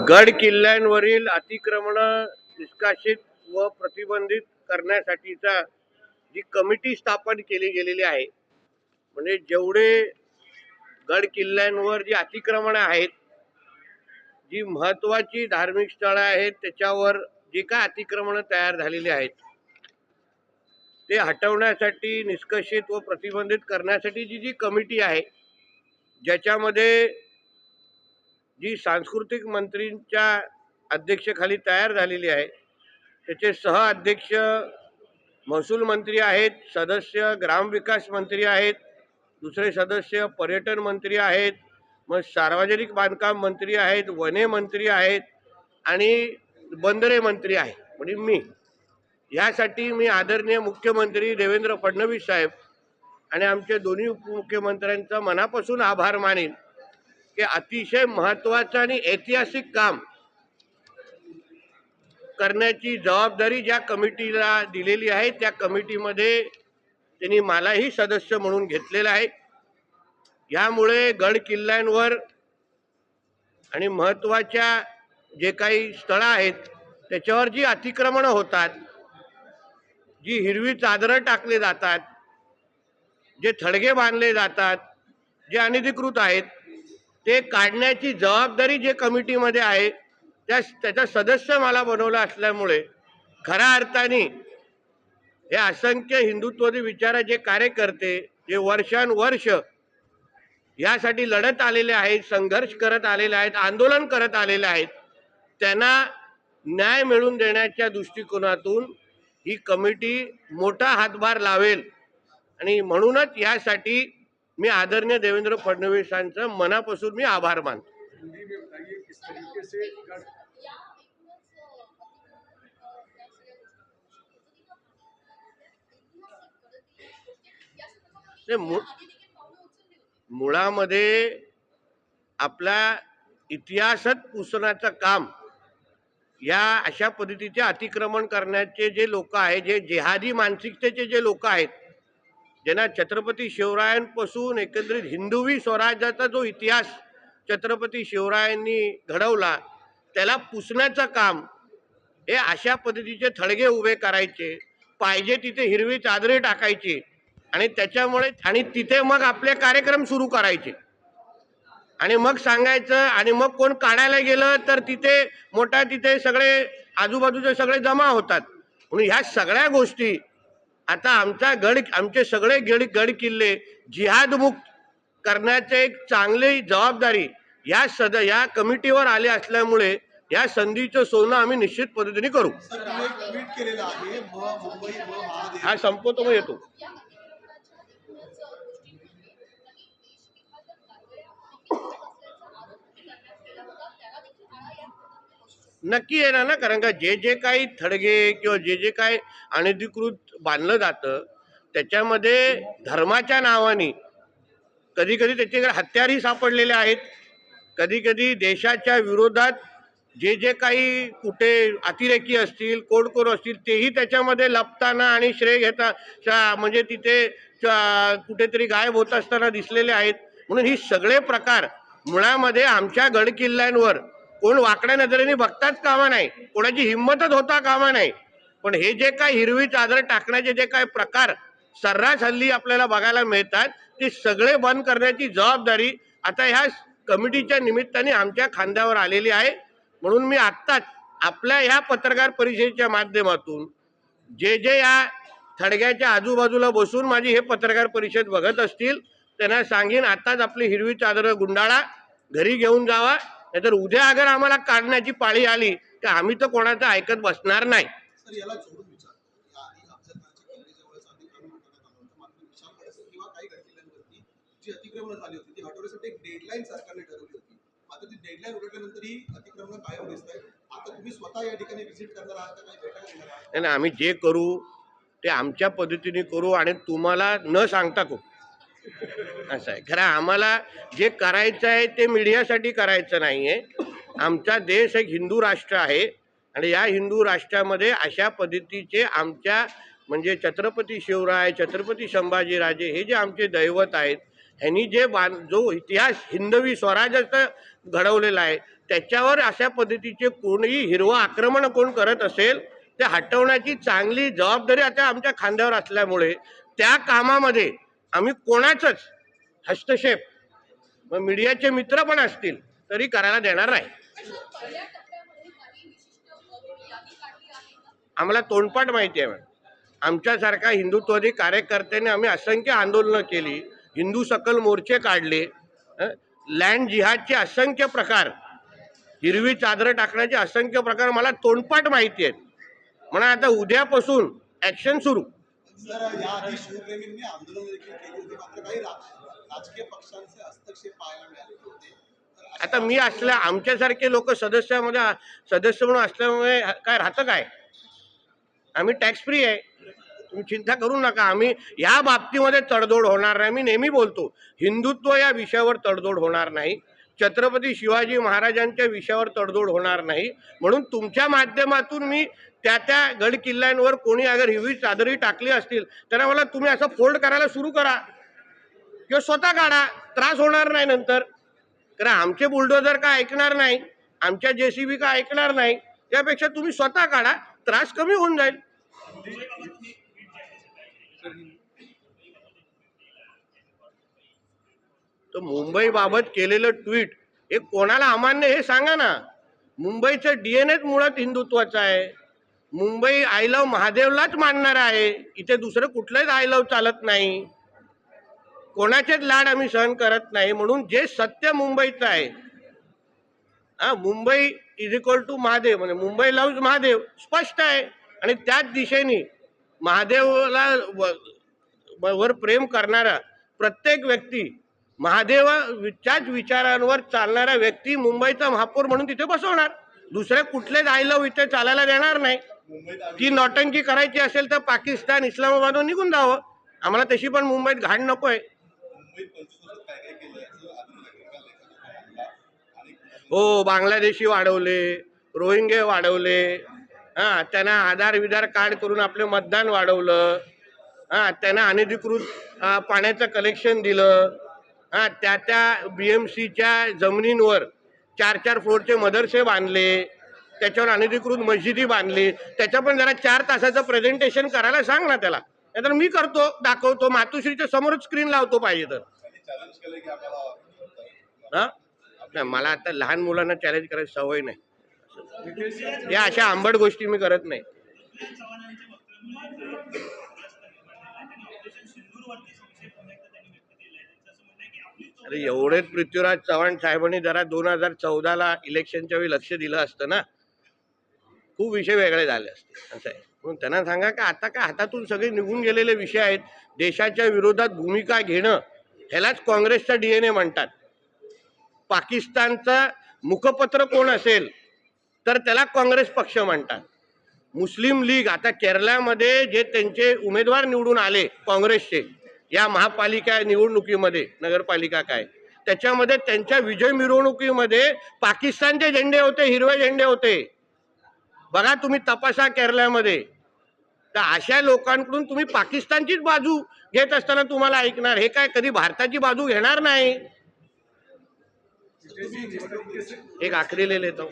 गड किल्ल्यांवरील अतिक्रमण निष्कासित व प्रतिबंधित करण्यासाठीचा जी कमिटी स्थापन केली गेलेली आहे, म्हणजे जेवढे गड किल्ल्यांवर जी अतिक्रमण आहेत, जी महत्वाची धार्मिक स्थळे आहेत, त्याच्यावर जे काय अतिक्रमण तयार झालेली आहेत ते हटवण्यासाठी, निष्कासित व प्रतिबंधित करण्यासाठी जी कमिटी आहे, ज्याच्यामध्ये जी सांस्कृतिक मंत्रींच्या अध्यक्षतेखाली तयार झालेली आहे, त्याचे सह अध्यक्ष महसूल मंत्री आहेत, सदस्य ग्रामविकास मंत्री आहेत, दुसरे सदस्य पर्यटन मंत्री आहेत, मग सार्वजनिक बांधकाम मंत्री आहेत, वने मंत्री आहेत आणि बंदरे मंत्री आहेत. म्हणजे मी यासाठी मी आदरणीय मुख्यमंत्री देवेंद्र फडणवीस साहेब आणि आमचे दोन्ही उपमुख्यमंत्र्यांचा मनापासून आभार मानेन की अतिशय महत्त्वाचं आणि ऐतिहासिक काम करण्याची जबाबदारी ज्या कमिटीला दिलेली आहे, त्या कमिटीमध्ये त्यांनी मलाही सदस्य म्हणून घेतलेलं आहे. यामुळे गड किल्ल्यांवर आणि महत्त्वाच्या जे काही स्थळं आहेत त्याच्यावर जी अतिक्रमणं होतात, जी हिरवी चादरं टाकले जातात, जे थडगे बांधले जातात, जे अनधिकृत आहेत, ते काढण्याची जबाबदारी जे कमिटीमध्ये आहे त्याचा सदस्य मला बनवला असल्यामुळे खऱ्या अर्थाने हे असंख्य हिंदुत्ववादी विचाराचे कार्यकर्ते जे वर्षानुवर्ष यासाठी लढत आलेले आहेत, संघर्ष करत आलेले आहेत, आंदोलन करत आलेले आहेत, त्यांना न्याय मिळवून देण्याच्या दृष्टिकोनातून ही कमिटी मोठा हातभार लावेल. आणि म्हणूनच यासाठी मी आदरणीय देवेंद्र फडणवीसांचं मनापासून मी आभार मानतो. मुळामध्ये आपला इतिहासात पुसण्याचं काम या अशा पद्धतीचे अतिक्रमण करण्याचे जे लोक आहेत, जे जिहादी मानसिकतेचे जे लोक आहेत, ज्यांना छत्रपती शिवरायांपासून एकंदरीत हिंदवी स्वराज्याचा जो इतिहास छत्रपती शिवरायांनी घडवला त्याला पुसण्याचं काम हे अशा पद्धतीचे थडगे उभे करायचे, पाहिजे तिथे हिरवी चादरे टाकायची आणि त्याच्यामुळे आणि तिथे मग आपले कार्यक्रम सुरू करायचे आणि मग सांगायचं आणि मग कोण काढायला गेलं तर तिथे मोठा तिथे सगळे आजूबाजूचे सगळे जमा होतात. म्हणून ह्या सगळ्या गोष्टी आता आमचे सगळे गड किल्ले जिहादमुक्त करण्याचे एक चांगली जबाबदारी या कमिटीवर आले असल्यामुळे या संधीचं सोनं आम्ही निश्चित पद्धतीने करू. हा संपवतो मग येतो. नक्की येणार ना, कारण का जे काही थडगे किंवा जे काही अनधिकृत बांधलं जातं त्याच्यामध्ये धर्माच्या नावाने कधी कधी त्याच्याकडे हत्यारही सापडलेले आहेत, कधी कधी देशाच्या विरोधात जे काही कुठे अतिरेकी असतील, कोण असतील तेही त्याच्यामध्ये लपताना आणि श्रेय घेता म्हणजे तिथे कुठेतरी गायब होत असताना दिसलेले आहेत. म्हणून ही सगळे प्रकार मुळामध्ये आमच्या गड किल्ल्यांवर कोण वाकड्या नजरेने बघताच कामा नाही, कोणाची हिंमतच होता कामा नाही. पण हे जे काही हिरवी चादर टाकण्याचे जे काही प्रकार सर्रास हल्ली आपल्याला बघायला मिळतात ते सगळे बंद करण्याची जबाबदारी आता ह्या कमिटीच्या निमित्ताने आमच्या खांद्यावर आलेली आहे. म्हणून मी आत्ताच आपल्या ह्या पत्रकार परिषदेच्या माध्यमातून जे या थडग्याच्या आजूबाजूला बसून माझी हे पत्रकार परिषद बघत असतील त्यांना सांगेन, आताच आपली हिरवी चादर गुंडाळा, घरी घेऊन जावा, नाहीतर उद्या अगर आम्हाला काढण्याची पाळी आली तर आम्ही तर कोणाचं ऐकत बसणार नाही. अतिक्रमण झाली होती ती हटवण्यासाठी एक डेडलाईन सरकारने ठरवली होती. आता ती डेडलाईन उलटल्यानंतर ही अतिक्रमण कायम दिसत आहे. आता तुम्ही स्वतः या ठिकाणी व्हिजिट करणार आहात का, काही भेटायला येणार आहात? नाही, आम्ही जे करू ते आमच्या पद्धतीने करू आणि तुम्हाला न सांगता करू असं आहे. खरं आम्हाला जे करायचं आहे ते मीडियासाठी करायचं नाही आहे. आमचा देश एक हिंदू राष्ट्र आहे आणि या हिंदू राष्ट्रामध्ये अशा पद्धतीचे आमच्या म्हणजे छत्रपती शिवराय, छत्रपती संभाजीराजे हे जे आमचे दैवत आहेत ह्यांनी जो इतिहास हिंदवी स्वराज्याचा घडवलेला आहे त्याच्यावर अशा पद्धतीचे कोणीही हिरवं आक्रमण कोण करत असेल ते हटवण्याची चांगली जबाबदारी आता आमच्या खांद्यावर असल्यामुळे त्या कामामध्ये आम्ही कोणाचंच हस्तक्षेप मग मीडियाचे मित्र पण असतील तरी करायला देणार नाही. आम्हाला तोंडपाठ माहिती आहे. आमच्यासारखा हिंदुत्ववादी कार्यकर्त्यांनी आम्ही असंख्य आंदोलनं केली, हिंदू सकल मोर्चे काढले, लँड जिहादचे असंख्य प्रकार, हिरवी चादर टाकण्याचे असंख्य प्रकार मला तोंडपाठ माहिती आहेत. म्हणा आता उद्यापासून ऍक्शन सुरू. सर, याआधी शिवप्रेमींनी आंदोलन देखील केली होती, मात्र काही राजकीय पक्षांचे हस्तक्षेप पाहायला मिळाले होते. आता मी असल्या आमच्यासारखे लोक सदस्य म्हणून असल्यामुळे काय राहतं काय? आम्ही टॅक्स फ्री आहे, तुम्ही चिंता करू नका. आम्ही या बाबतीमध्ये तडजोड होणार नाही. मी नेहमी बोलतो हिंदुत्व या विषयावर तडजोड होणार नाही, छत्रपती शिवाजी महाराजांच्या विषयावर तडजोड होणार नाही. म्हणून तुमच्या माध्यमातून मी त्या गड किल्ल्यांवर कोणी अगर हिरवी चादरी टाकली असतील तर मला तुम्ही असं फोल्ड करायला सुरू करा किंवा स्वतः काढा, त्रास होणार नाही नंतर. कारण आमचे बुलडोजर का ऐकणार नाही, आमच्या JCB का ऐकणार नाही, त्यापेक्षा तुम्ही स्वतः काढा, त्रास कमी होऊन जाईल. तर मुंबई बाबत केलेलं ट्विट हे कोणाला अमान्य हे सांगा ना. मुंबईचं DNA मुळात हिंदुत्वाचं आहे. मुंबई आय लव्ह महादेवलाच मानणार आहे, इथे दुसरं कुठलंच आय लव्ह चालत नाही. कोणाचेच लाड आम्ही सहन करत नाही. म्हणून जे सत्य मुंबईचं आहे, Mumbai is equal to Mahadev, म्हणजे मुंबई लव्ज महादेव स्पष्ट आहे. आणि त्याच दिशेने महादेवला वर प्रेम करणारा प्रत्येक व्यक्ती, महादेवाच्याच विचारांवर चालणारा व्यक्ती मुंबईचा महापौर म्हणून तिथे बसवणार. दुसरे कुठलेच आय लव्ह इथे चालायला देणार नाही. ती नौटंकी करायची असेल तर पाकिस्तान इस्लामाबादवर निघून जावं. आम्हाला तशी पण मुंबईत घाण नको आहे. हो, बांगलादेशी वाढवले, रोहिंगे वाढवले, त्यांना आधार कार्ड करून आपलं मतदान वाढवलं, त्यांना अनधिकृत पाण्याचं कलेक्शन दिलं, त्या BMCच्या जमिनींवर 4-4 फ्लोअरचे मदरसे बांधले, त्याच्यावर अनधिकृत मस्जिदी बांधली. त्याच्या पण जरा 4 तासाचं प्रेझेंटेशन करायला सांग ना त्याला. नाहीतर मी करतो, दाखवतो, मातोश्रीच्या समोरच स्क्रीन लावतो पाहिजे तर. नाही, मला आता लहान मुलांना चॅलेंज करायची सवय नाही. या अशा आंबट गोष्टी मी करत नाही. अरे एवढेच पृथ्वीराज चव्हाण साहेबांनी जरा 2014ला इलेक्शनच्या वेळी लक्ष दिलं असतं ना, खूप विषय वेगळे झाले असते. असं आहे. म्हणून त्यांना सांगा की आता काय हातातून सगळे निघून गेलेले विषय आहेत. देशाच्या विरोधात भूमिका घेणं ह्यालाच काँग्रेसचा DNA म्हणतात. पाकिस्तानचा मुखपत्र कोण असेल तर त्याला काँग्रेस पक्ष म्हणतात. मुस्लिम लीग आता केरळमध्ये जे त्यांचे उमेदवार निवडून आले काँग्रेसचे या महापालिका निवडणुकीमध्ये, नगरपालिका काय, त्याच्यामध्ये त्यांच्या विजय मिरवणुकीमध्ये पाकिस्तानचे झेंडे होते, हिरवे झेंडे होते. बघा तुम्ही तपासा केरळमध्ये. तर अशा लोकांकडून तुम्ही पाकिस्तानचीच बाजू घेत असताना तुम्हाला ऐकणार, हे काय कधी भारताची बाजू घेणार नाही. एक आखरी ले लेता हूं.